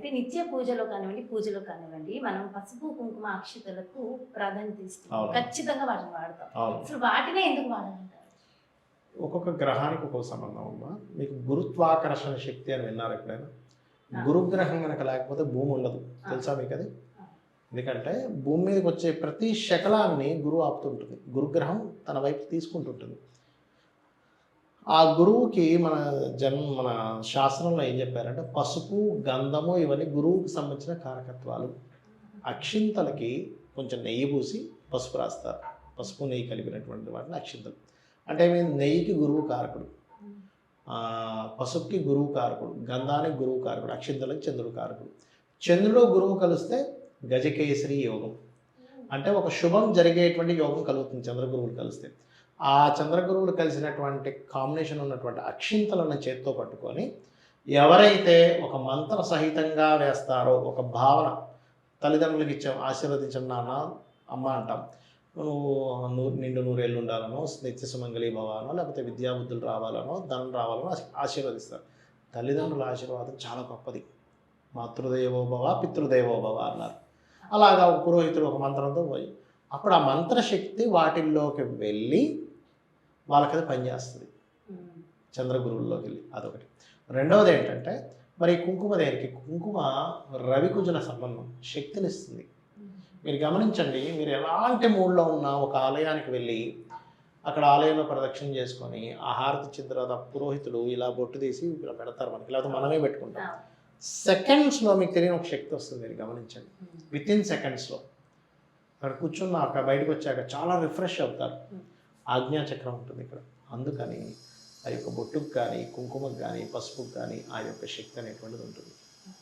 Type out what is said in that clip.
అయితే నిత్య పూజలో కానివ్వండి, పూజలో కానివ్వండి, మనం పసుపు, కుంకుమ, అక్షతలకు ప్రాధాన్యత ఇస్తాం. ఖచ్చితంగా వాటిని వాడతాం. అసలు వాటినే ఎందుకు వాడాలంటారు? ఒక్కొక్క గ్రహానికి ఒక్కొక్క సంబంధం అమ్మా. మీకు గురుత్వాకర్షణ శక్తి అని విన్నారు ఎప్పుడైనా? గురుగ్రహం కనుక లేకపోతే భూమి ఉండదు, తెలుసా మీకు అది? ఎందుకంటే భూమి మీదకి వచ్చే ప్రతి శకలాన్ని గురువు ఆపుతుంటుంది. గురుగ్రహం తన వైపు తీసుకుంటుంటుంది. ఆ గురువుకి మన శాస్త్రంలో ఏం చెప్పారంటే పసుపు, గంధము ఇవన్నీ గురువుకి సంబంధించిన కారకత్వాలు. అక్షింతలకి కొంచెం నెయ్యి పూసి పసుపు రాస్తారు. పసుపు నెయ్యి కలిపినటువంటి వాటిని అక్షింతలు అంటే నెయ్యికి గురువు కారకుడు, పసుపుకి గురువు కారకుడు, గంధానికి గురువు కారకుడు, అక్షింతలకి చంద్రుడు కారకుడు. చంద్రుడు గురువు కలిస్తే గజకేసరి యోగం అంటే ఒక శుభం జరిగేటువంటి యోగం కలుగుతుంది చంద్రగురువులు కలిస్తే. ఆ చంద్రగురువులు కలిసినటువంటి కాంబినేషన్ ఉన్నటువంటి అక్షింతలను చేత్తో పట్టుకొని ఎవరైతే ఒక మంత్ర సహితంగా వేస్తారో, ఒక భావన తల్లిదండ్రులకు ఇచ్చాం, ఆశీర్వదించం నాన్న అమ్మ అంటాం, నువ్వు నిండు నూరేళ్ళు ఉండాలనో, నిత్య సుమంగళి భవానో, లేకపోతే విద్యాబుద్ధులు రావాలనో, ధనం రావాలనో ఆశీర్వదిస్తారు. తల్లిదండ్రుల ఆశీర్వాదం చాలా గొప్పది. మాతృదేవో భవ పితృదేవో భవ అన్నారు. అలాగా ఒక పురోహితుడు ఒక మంత్రంతో పోయి అప్పుడు ఆ మంత్రశక్తి వాటిల్లోకి వెళ్ళి వాళ్ళకది పనిచేస్తుంది, చంద్రగురువుల్లోకి వెళ్ళి. అదొకటి. రెండవది ఏంటంటే మరి కుంకుమ దేనికి? కుంకుమ రవికుజుల సంబంధం, శక్తినిస్తుంది. మీరు గమనించండి, మీరు ఎలాంటి మూడ్లో ఉన్నా ఒక ఆలయానికి వెళ్ళి అక్కడ ఆలయంలో ప్రదక్షిణ చేసుకొని ఆ హారతి ఇచ్చిన తర్వాత పురోహితుడు ఇలా బొట్టు తీసి ఇలా పెడతారు మనకి, లేకపోతే మనమే పెట్టుకుంటాం. సెకండ్స్లో మీకు తెలియని ఒక శక్తి వస్తుంది. మీరు గమనించండి, విత్ ఇన్ సెకండ్స్లో అక్కడ కూర్చున్నాక బయటకు వచ్చాక చాలా రిఫ్రెష్ అవుతారు. ఆజ్ఞాచక్రం ఉంటుంది ఇక్కడ. అందుకని ఆ యొక్క బొట్టుకు కానీ, కుంకుమకు కానీ, పసుపుకు కానీ ఆ యొక్క శక్తి అనేటువంటిది ఉంటుంది.